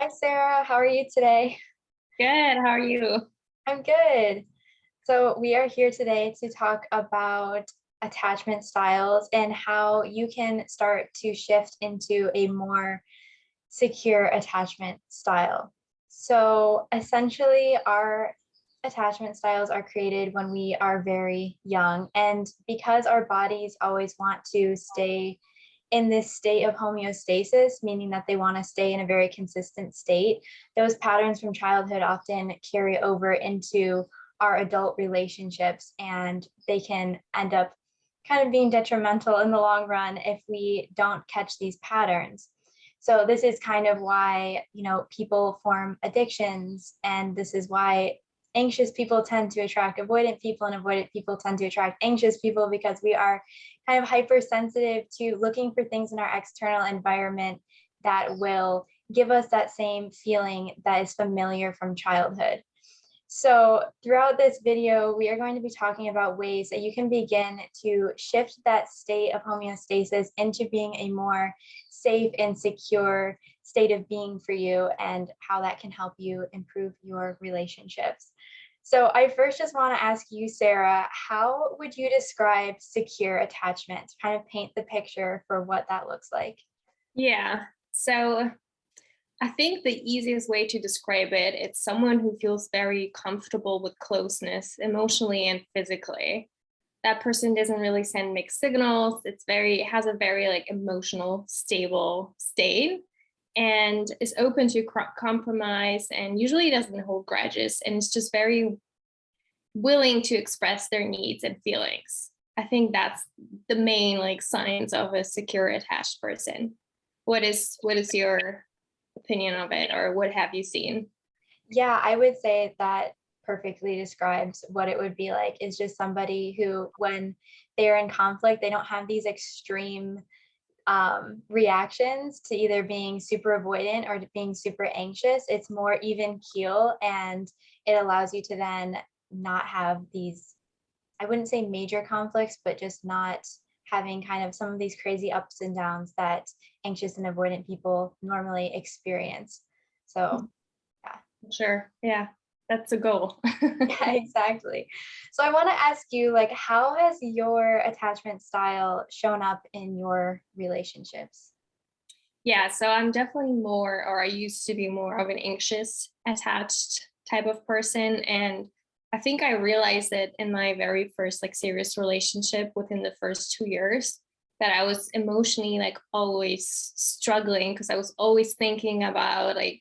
Hi, Sarah. How are you today? Good. How are you? I'm good. So, we are here today to talk about attachment styles and how you can start to shift into a more secure attachment style. So, essentially, our attachment styles are created when we are very young. And because our bodies always want to stay in this state of homeostasis, meaning that they want to stay in a very consistent state, those patterns from childhood often carry over into our adult relationships, and they can end up kind of being detrimental in the long run if we don't catch these patterns. So this is kind of why, people form addictions, and this is why anxious people tend to attract avoidant people and avoidant people tend to attract anxious people, because we are kind of hypersensitive to looking for things in our external environment that will give us that same feeling that is familiar from childhood. So throughout this video, we are going to be talking about ways that you can begin to shift that state of homeostasis into being a more safe and secure state of being for you, and how that can help you improve your relationships. So I first just want to ask you, Sarah, how would you describe secure attachment? Kind of paint the picture for what that looks like. Yeah. So I think the easiest way to describe it, it's someone who feels very comfortable with closeness emotionally and physically. That person doesn't really send mixed signals. It has a very like emotional, stable state and is open to compromise and usually doesn't hold grudges and is just very willing to express their needs and feelings. I think that's the main like signs of a secure attached person. What is your opinion of it, or what have you seen? Yeah, I would say that perfectly describes what it would be like, is just somebody who, when they're in conflict, they don't have these extreme reactions to either being super avoidant or to being super anxious. It's more even keel, and it allows you to then not have these, I wouldn't say major conflicts, but just not having kind of some of these crazy ups and downs that anxious and avoidant people normally experience. So, yeah. Sure. Yeah, that's a goal. Yeah, exactly. So I want to ask you, like, how has your attachment style shown up in your relationships? Yeah, so I'm definitely more, or I used to be more of an anxious, attached type of person. And I think I realized it in my very first like serious relationship within the first 2 years that I was emotionally like always struggling because I was always thinking about like,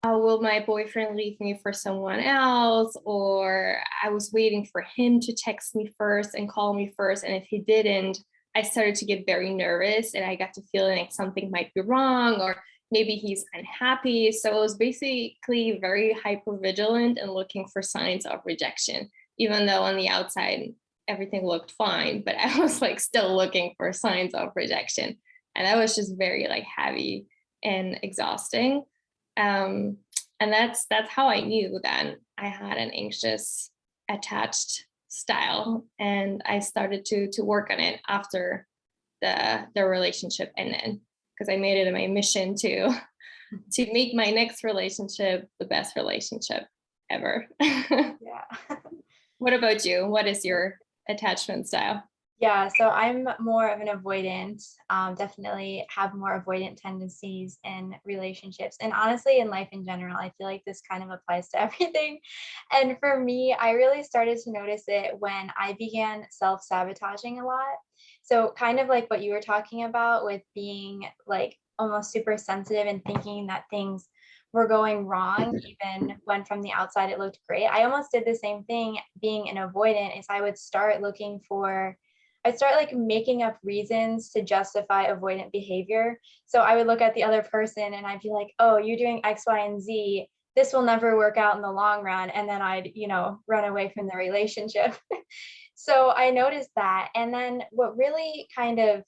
oh, will my boyfriend leave me for someone else? Or I was waiting for him to text me first and call me first. And if he didn't, I started to get very nervous and I got to feeling like something might be wrong or maybe he's unhappy. So I was basically very hyper vigilant and looking for signs of rejection, even though on the outside everything looked fine, but I was like still looking for signs of rejection. And that was just very like heavy and exhausting. Um, and that's how I knew that I had an anxious attached style, and I started to work on it after the relationship ended because I made it my mission to make my next relationship the best relationship ever. Yeah. What about you? What is your attachment style? Yeah, so I'm more of an avoidant, definitely have more avoidant tendencies in relationships. And honestly, in life in general, I feel like this kind of applies to everything. And for me, I really started to notice it when I began self sabotaging a lot. So, kind of like what you were talking about with being like almost super sensitive and thinking that things were going wrong, even when from the outside it looked great. I almost did the same thing being an avoidant, is I would start looking for, I'd start like making up reasons to justify avoidant behavior. So I would look at the other person and I'd be like, oh, you're doing X, Y, and Z. This will never work out in the long run. And then I'd, run away from the relationship. So I noticed that. And then what really kind of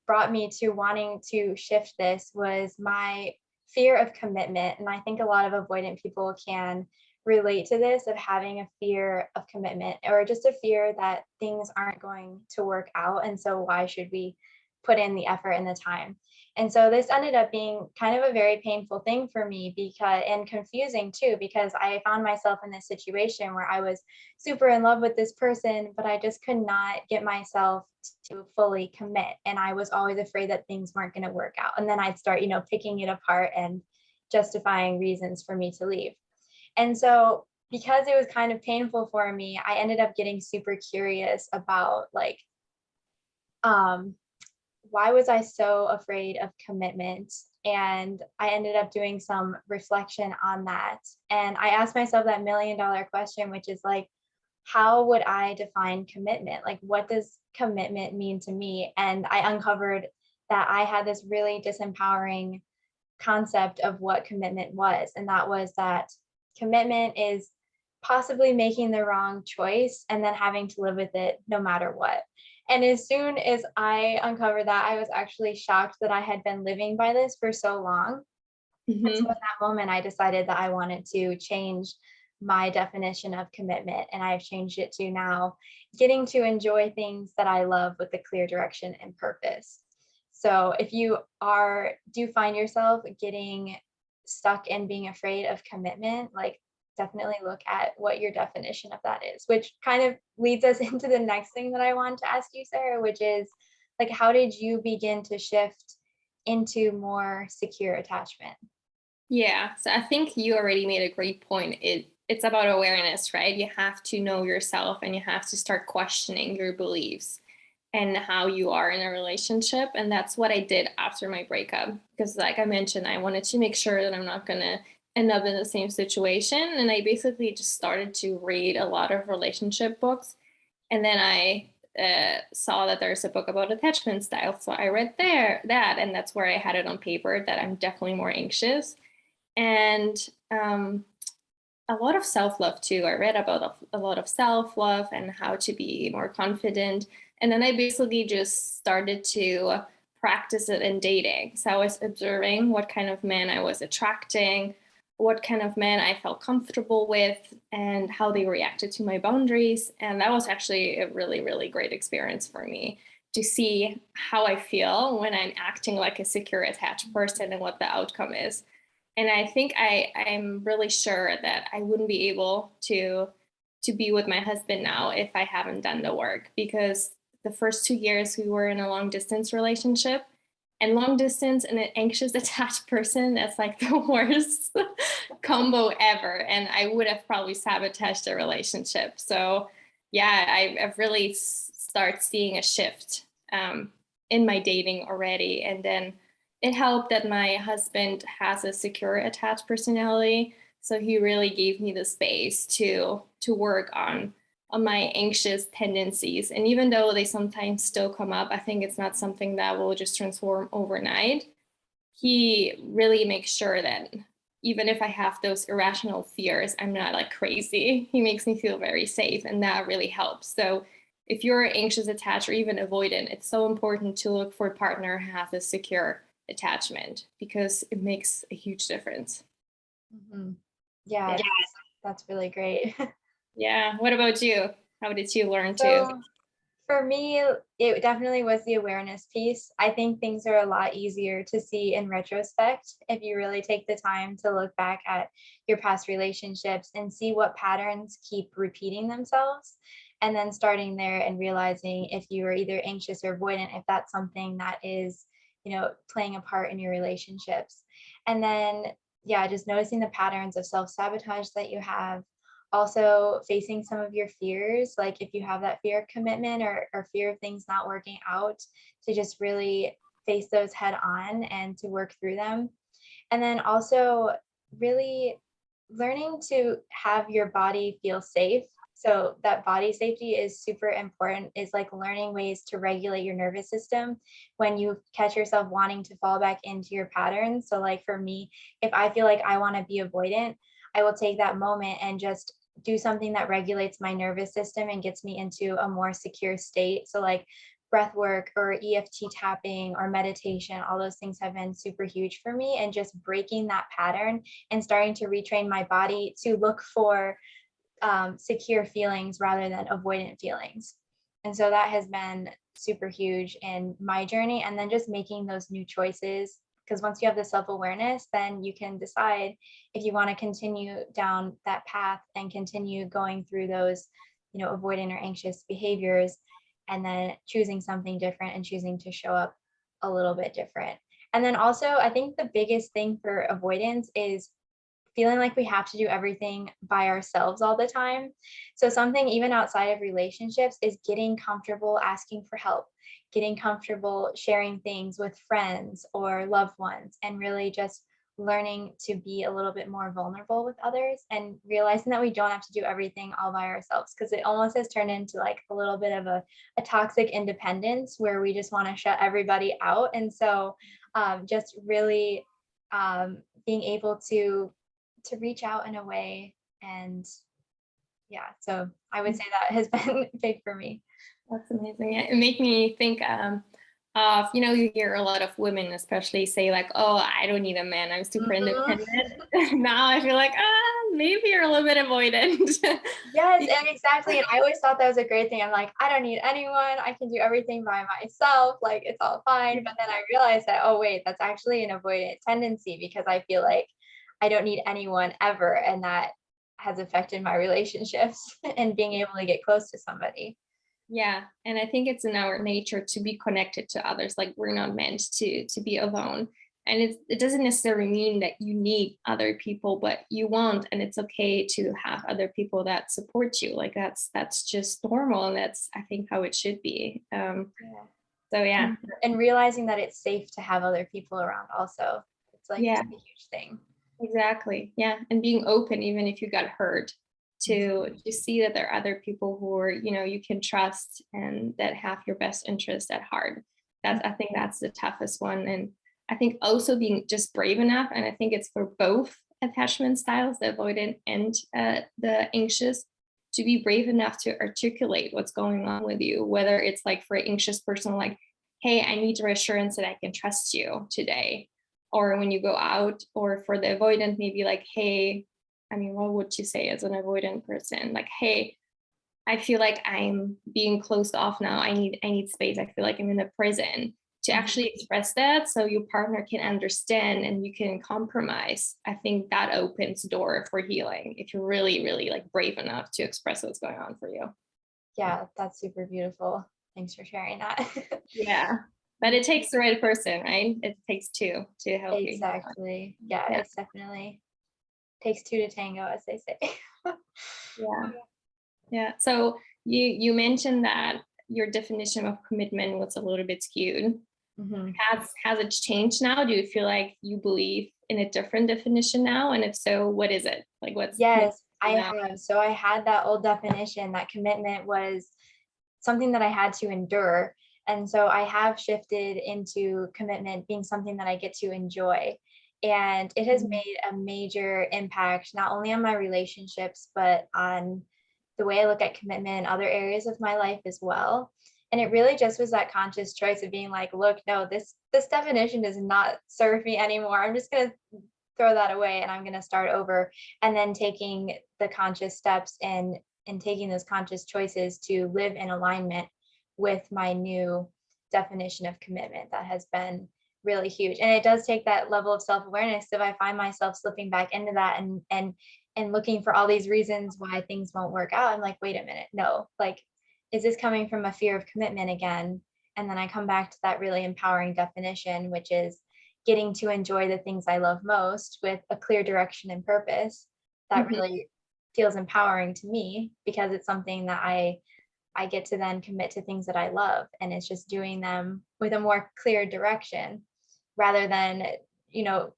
brought me to wanting to shift this was my fear of commitment. And I think a lot of avoidant people can relate to this, of having a fear of commitment or just a fear that things aren't going to work out. And so why should we put in the effort and the time. And so this ended up being kind of a very painful thing for me, because and confusing too, because I found myself in this situation where I was super in love with this person, but I just could not get myself to fully commit. And I was always afraid that things weren't going to work out. And then I'd start, picking it apart and justifying reasons for me to leave. And so because it was kind of painful for me, I ended up getting super curious about like, um, why was I so afraid of commitment? And I ended up doing some reflection on that. And I asked myself that $1 million question, which is like, how would I define commitment? Like, what does commitment mean to me? And I uncovered that I had this really disempowering concept of what commitment was. And that was that commitment is possibly making the wrong choice and then having to live with it no matter what. And as soon as I uncovered that, I was actually shocked that I had been living by this for so long. And so in Mhm. that moment, I decided that I wanted to change my definition of commitment. And I've changed it to now getting to enjoy things that I love with a clear direction and purpose. So if you do find yourself getting stuck in being afraid of commitment, like definitely look at what your definition of that is, which kind of leads us into the next thing that I want to ask you, Sarah, which is like, how did you begin to shift into more secure attachment? Yeah, so I think you already made a great point. It's about awareness, right? You have to know yourself and you have to start questioning your beliefs and how you are in a relationship. And that's what I did after my breakup. Because, like I mentioned, I wanted to make sure that I'm not going to end up in the same situation. And I basically just started to read a lot of relationship books. And then I saw that there's a book about attachment styles. So I read that, and that's where I had it on paper that I'm definitely more anxious. And a lot of self love too. I read about a lot of self love and how to be more confident. And then I basically just started to practice it in dating. So I was observing what kind of men I was attracting, what kind of men I felt comfortable with, and how they reacted to my boundaries. And that was actually a really, really great experience for me to see how I feel when I'm acting like a secure, attached person and what the outcome is. And I think I'm really sure that I wouldn't be able to be with my husband now if I haven't done the work, because the first 2 years we were in a long distance relationship, and long distance and an anxious attached person, that's like the worst combo ever, and I would have probably sabotaged the relationship. So yeah, I've really start seeing a shift in my dating already. And then it helped that my husband has a secure attached personality, so he really gave me the space to work on my anxious tendencies. And even though they sometimes still come up, I think it's not something that will just transform overnight. He really makes sure that even if I have those irrational fears, I'm not like crazy. He makes me feel very safe, and that really helps. So if you're anxious attached or even avoidant, it's so important to look for a partner who has a secure attachment, because it makes a huge difference. Mhm. Yeah, Yeah. that's really great. Yeah. What about you? How did you learn to? So for me, it definitely was the awareness piece. I think things are a lot easier to see in retrospect if you really take the time to look back at your past relationships and see what patterns keep repeating themselves. And then starting there and realizing if you are either anxious or avoidant, if that's something that is, playing a part in your relationships. And then, yeah, just noticing the patterns of self sabotage that you have, also facing some of your fears, like if you have that fear of commitment or fear of things not working out, to just really face those head on and to work through them. And then also really learning to have your body feel safe. So that body safety is super important, is like learning ways to regulate your nervous system when you catch yourself wanting to fall back into your patterns. So like for me, if I feel like I want to be avoidant, I will take that moment and just do something that regulates my nervous system and gets me into a more secure state. So like breath work or EFT tapping or meditation, all those things have been super huge for me. And just breaking that pattern and starting to retrain my body to look for secure feelings rather than avoidant feelings. And so that has been super huge in my journey. And then just making those new choices. Because once you have the self-awareness, then you can decide if you want to continue down that path and continue going through those, avoidant or anxious behaviors, and then choosing something different and choosing to show up a little bit different. And then also, I think the biggest thing for avoidance is feeling like we have to do everything by ourselves all the time. So something even outside of relationships is getting comfortable asking for help, getting comfortable sharing things with friends or loved ones, and really just learning to be a little bit more vulnerable with others and realizing that we don't have to do everything all by ourselves, because it almost has turned into like a little bit of a toxic independence where we just want to shut everybody out. And so just really being able to reach out in a way. And yeah, so I would say that has been big for me. That's amazing. It made me think of, you hear a lot of women especially say like, oh, I don't need a man, I'm super Mhm. independent. Now I feel like, maybe you're a little bit avoidant. Yes, and exactly. And I always thought that was a great thing. I'm like, I don't need anyone. I can do everything by myself. Like it's all fine. But then I realized that, oh, wait, that's actually an avoidant tendency, because I feel like I don't need anyone ever. And that has affected my relationships and being able to get close to somebody. Yeah, and I think it's in our nature to be connected to others. Like we're not meant to be alone. And it doesn't necessarily mean that you need other people, but you want, and it's okay to have other people that support you. Like that's just normal, and that's, I think, how it should be. Yeah. So yeah, And realizing that it's safe to have other people around also. It's like yeah, a huge thing. exactly. Yeah, and being open, even if you got hurt, to see that there are other people who are, you can trust and that have your best interest at heart. I think that's the toughest one. And I think also being just brave enough, and I think it's for both attachment styles, the avoidant and the anxious, to be brave enough to articulate what's going on with you, whether it's like for an anxious person, like, hey, I need reassurance that I can trust you today. Or when you go out, or for the avoidant, maybe like, hey, I mean, what would you say as an avoidant person? Like, hey, I feel like I'm being closed off now. I need space. I feel like I'm in a prison. To actually express that so your partner can understand and you can compromise. I think that opens door for healing if you're really, really like brave enough to express what's going on for you. Yeah, that's super beautiful. Thanks for sharing that. Yeah. But it takes the right person, right? It takes two to help you. Exactly. Yeah, Yeah. it's definitely takes two to tango, as they say. Yeah. Yeah. So you mentioned that your definition of commitment was a little bit skewed. Mhm. Has it changed now? Do you feel like you believe in a different definition now? And if so, what is it? Like what's commitment Yes, I now? have. So I had that old definition that commitment was something that I had to endure. And so I have shifted into commitment being something that I get to enjoy. And it has Mhm. made a major impact, not only on my relationships, but on the way I look at commitment in other areas of my life as well. And it really just was that conscious choice of being like, look, no, this definition does not serve me anymore. I'm just gonna throw that away and I'm gonna start over. And then taking the conscious steps and taking those conscious choices to live in alignment with my new definition of commitment, that has been really huge. And it does take that level of self-awareness. If I find myself slipping back into that and looking for all these reasons why things won't work out, I'm like, wait a minute, no, like, is this coming from a fear of commitment again? And then I come back to that really empowering definition, which is getting to enjoy the things I love most with a clear direction and purpose. That Mhm. really feels empowering to me, because it's something that I get to then commit to things that I love, and it's just doing them with a more clear direction, rather than,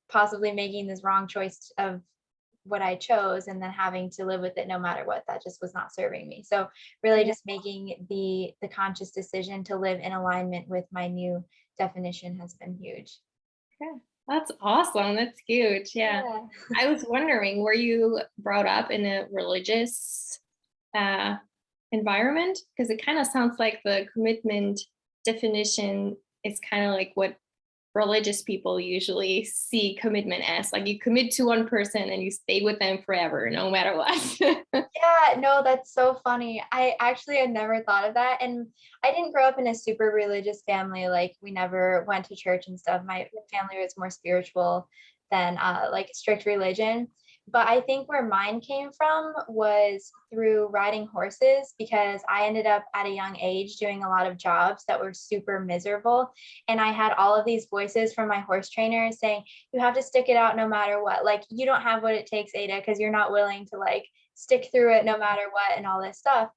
possibly making this wrong choice of what I chose and then having to live with it no matter what. That just was not serving me. So really Yeah. just making the conscious decision to live in alignment with my new definition has been huge. Yeah. That's awesome. That's huge. Yeah. Yeah. I was wondering, were you brought up in a religious uh, environment? Because it kind of sounds like the commitment definition is kind of like what religious people usually see commitment as like you commit to one person and you stay with them forever, no matter what. Yeah, no, that's so funny. I actually had never thought of that. And I didn't grow up in a super religious family. Like we never went to church and stuff. My family was more spiritual than like strict religion. But I think where mine came from was through riding horses because I ended up at a young age doing a lot of jobs that were super miserable. And I had all of these voices from my horse trainer saying, you have to stick it out no matter what. Like you don't have what it takes, Ada, because you're not willing to like stick through it no matter what and all this stuff.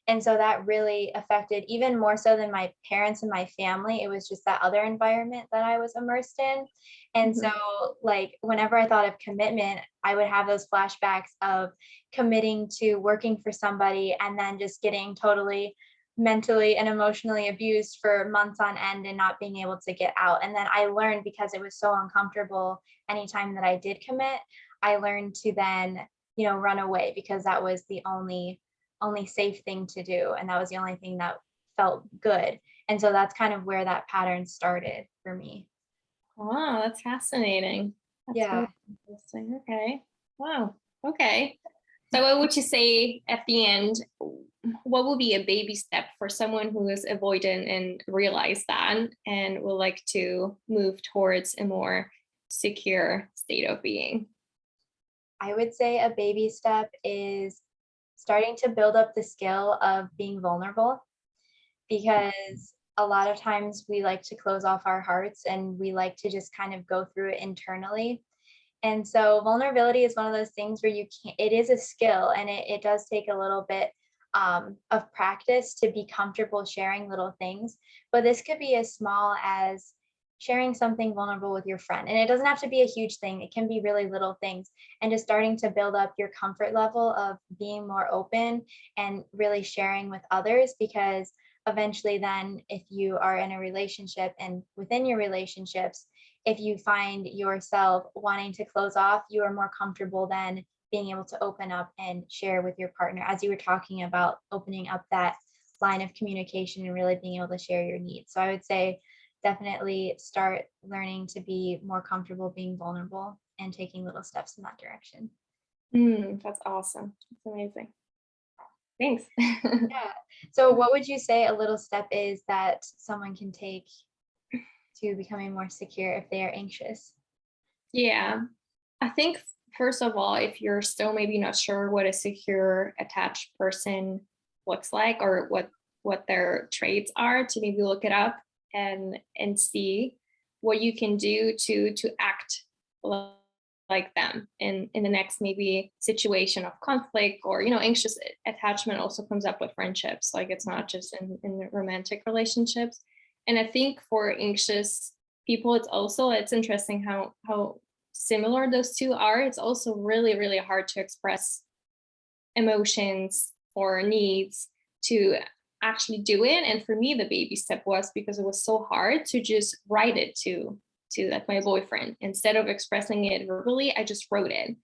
And so that really affected even more so than my parents and my family. It was just that other environment that I was immersed in. And so, Mhm. like, whenever I thought of commitment, I would have those flashbacks of committing to working for somebody and then just getting totally mentally and emotionally abused for months on end and not being able to get out. And then I learned because it was so uncomfortable anytime that I did commit, I learned to then, run away because that was the only safe thing to do. And that was the only thing that felt good. And so that's kind of where that pattern started for me. Wow, that's fascinating. That's really Yeah. interesting. Okay. Wow. Okay. So what would you say at the end? What would be a baby step for someone who is avoidant and realize that and would like to move towards a more secure state of being? I would say a baby step is starting to build up the skill of being vulnerable because a lot of times we like to close off our hearts and we like to just kind of go through it internally. And so vulnerability is one of those things where you can't, it is a skill and it does take a little bit of practice to be comfortable sharing little things. But this could be as small as sharing something vulnerable with your friend. And it doesn't have to be a huge thing, it can be really little things. And just starting to build up your comfort level of being more open and really sharing with others because eventually then if you are in a relationship and within your relationships if you find yourself wanting to close off, you are more comfortable than being able to open up and share with your partner, as you were talking about opening up that line of communication and really being able to share your needs. So I would say definitely start learning to be more comfortable being vulnerable and taking little steps in that direction. That's awesome. That's amazing. Thanks. Yeah. So what would you say a little step is that someone can take to becoming more secure if they are anxious? Yeah. I think first of all, if you're still maybe not sure what a secure attached person looks like or what their traits are, to maybe look it up and see what you can do to act like them in the next maybe situation of conflict or anxious attachment also comes up with friendships, like it's not just in romantic relationships. And I think for anxious people it's interesting how similar those two are. It's also really, really hard to express emotions or needs, to actually do it. And for me, the baby step was because it was so hard to just write it to like my boyfriend. Instead of expressing it verbally, I just wrote it.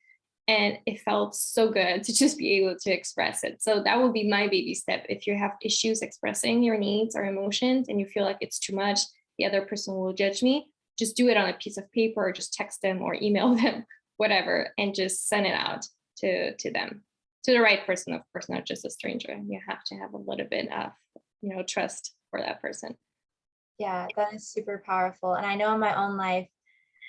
And it felt so good to just be able to express it. So that would be my baby step. If you have issues expressing your needs or emotions and you feel like it's too much, the other person will judge me, just do it on a piece of paper or just text them or email them, whatever, and just send it out to them, to the right person, of course, not just a stranger. You have to have a little bit of trust for that person. Yeah, that is super powerful. And I know in my own life,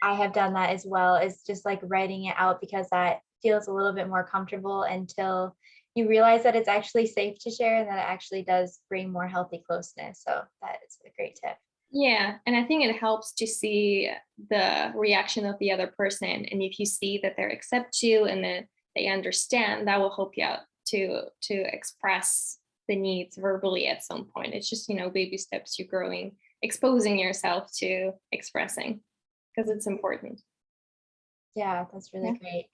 I have done that as well, is just like writing it out because that feels a little bit more comfortable until you realize that it's actually safe to share and that it actually does bring more healthy closeness. So that is a great tip. Yeah, and I think it helps to see the reaction of the other person. And if you see that they accept you and that they understand, that will help you out to express the needs verbally at some point. It's just, baby steps, you growing, exposing yourself to expressing because it's important. Yeah, that's really Yeah. great.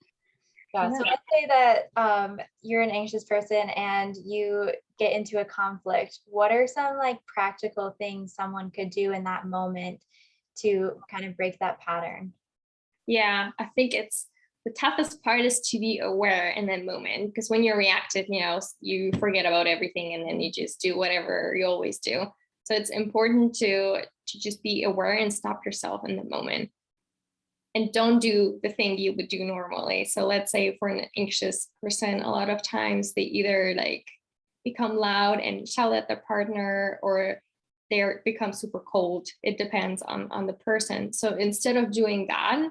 Yeah, so Yeah. let's say that you're an anxious person and you get into a conflict. What are some like practical things someone could do in that moment to kind of break that pattern? Yeah, I think it's the toughest part is to be aware in that moment, because when you're reactive, you forget about everything and then you just do whatever you always do. So it's important to to just be aware and stop yourself in the moment. And don't do the thing you would do normally. So let's say for an anxious person, a lot of times they either like become loud and shout at their partner, or they become super cold. It depends on the person. So instead of doing that,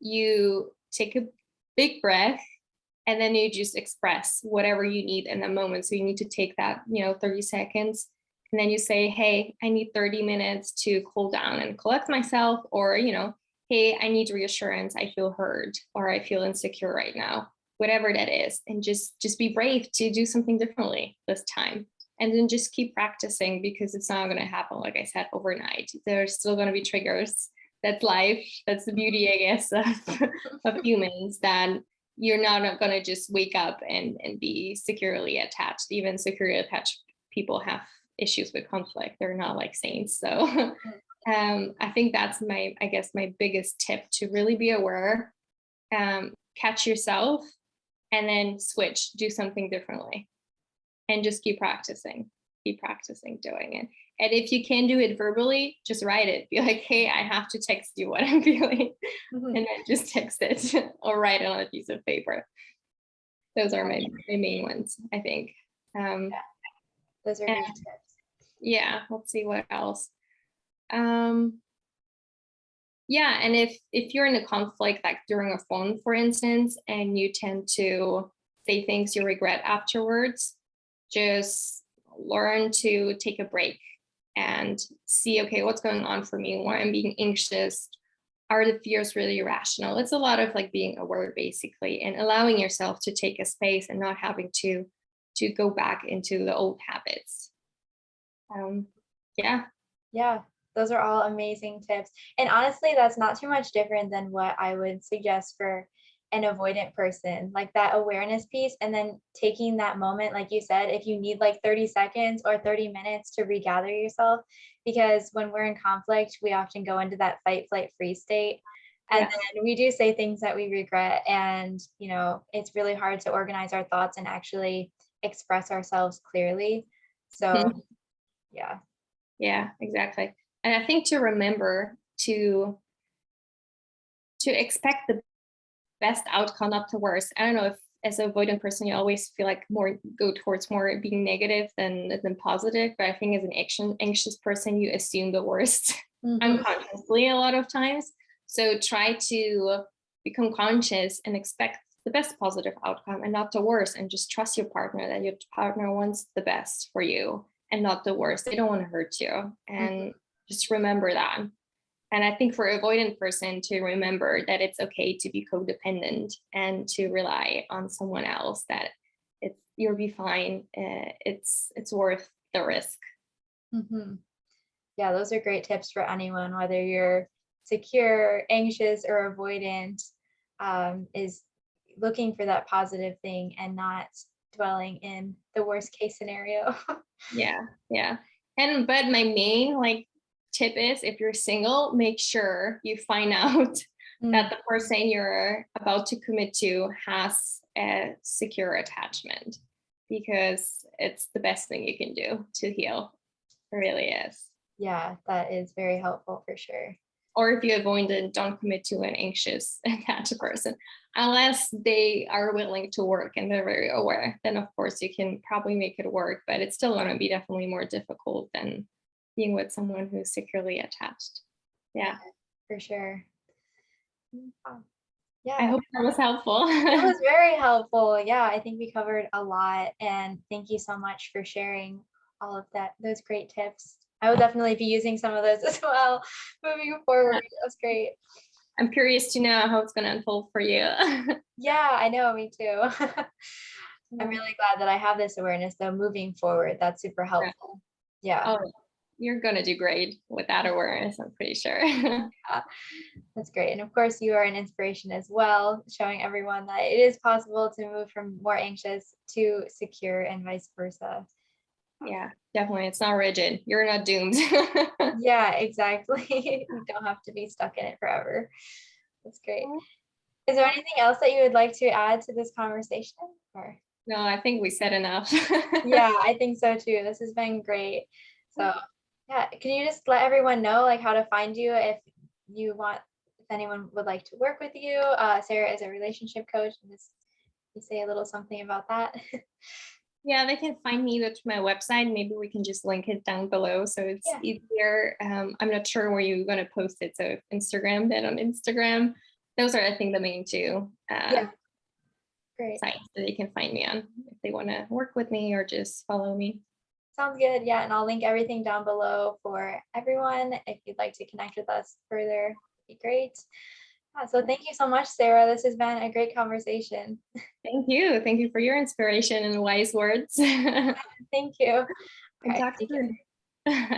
you take a big breath and then you just express whatever you need in the moment. So you need to take that, 30 seconds. And then you say, hey, I need 30 minutes to cool down and collect myself. Or, hey, I need reassurance. I feel heard, or I feel insecure right now, whatever that is. And just be brave to do something differently this time. And then just keep practicing, because it's not going to happen, like I said, overnight. There's still going to be triggers. That's life. That's the beauty, I guess, of humans, that you're not going to just wake up and be securely attached. Even securely attached people have issues with conflict. They're not like saints. So I think that's my biggest tip, to really be aware, catch yourself, and then switch, do something differently, and just keep practicing doing it. And if you can do it verbally, just write it. Be like, hey, I have to text you what I'm feeling. And then just text it or write it on a piece of paper. Those are my main ones, I think. Those are great tips. Yeah, let's see what else. And if you're in a conflict, like during a phone, for instance, and you tend to say things you regret afterwards, just learn to take a break and see, okay, what's going on for me? Why I'm being anxious? Are the fears really irrational? It's a lot of like being aware, basically, and allowing yourself to take a space and not having to go back into the old habits. Yeah, those are all amazing tips. And honestly, that's not too much different than what I would suggest for an avoidant person, like that awareness piece. And then taking that moment, like you said, if you need like 30 seconds or 30 minutes to regather yourself, because when we're in conflict, we often go into that fight, flight, freeze state. And then we do say things that we regret. And, it's really hard to organize our thoughts and actually express ourselves clearly. So, yeah. Yeah, exactly. And I think to remember to expect the best outcome, not the worst. I don't know if as an avoidant person, you always feel like go towards more being negative than positive. But I think as an anxious person, you assume the worst unconsciously a lot of times. So try to become conscious and expect the best positive outcome and not the worst, and just trust your partner that your partner wants the best for you and not the worst. They don't want to hurt you. And just remember that. And I think for an avoidant person to remember that it's okay to be codependent and to rely on someone else, that you'll be fine. It's worth the risk. Yeah, those are great tips for anyone, whether you're secure, anxious, or avoidant, is looking for that positive thing and not dwelling in the worst case scenario. Yeah. But my main tip is, if you're single, make sure you find out that the person you're about to commit to has a secure attachment, because it's the best thing you can do to heal. It really is. Yeah, that is very helpful for sure. Or if you avoid it, don't commit to an anxious attached person unless they are willing to work and they're very aware. Then of course you can probably make it work, but it's still going to be definitely more difficult than being with someone who's securely attached. Yeah, for sure. Yeah, I hope that was helpful. that was very helpful. Yeah, I think we covered a lot, and thank you so much for sharing all of those great tips. I will definitely be using some of those as well moving forward. That was great. I'm curious to know how it's going to unfold for you. Yeah, I know, me too. I'm really glad that I have this awareness though moving forward. That's super helpful. Yeah. Oh, you're going to do great with that awareness, I'm pretty sure. Yeah, that's great. And of course, you are an inspiration as well, showing everyone that it is possible to move from more anxious to secure and vice versa. Yeah, definitely. It's not rigid. You're not doomed. Yeah, exactly. You don't have to be stuck in it forever. That's great. Is there anything else that you would like to add to this conversation? Or? No, I think we said enough. Yeah, I think so too. This has been great. So Yeah, can you just let everyone know like how to find you if anyone would like to work with you? Sarah is a relationship coach, and just you say a little something about that. Yeah, they can find me either to my website. Maybe we can just link it down below so it's Yeah, easier. I'm not sure where you're going to post it. So Instagram, then on Instagram. Those are, I think, the main two yeah, great. sites that they can find me on if they want to work with me or just follow me. Sounds good. Yeah, and I'll link everything down below for everyone. If you'd like to connect with us further, it'd be great. Yeah, so thank you so much, Sarah. This has been a great conversation. Thank you. Thank you for your inspiration and wise words. And Thank you. All right, talk take care. soon.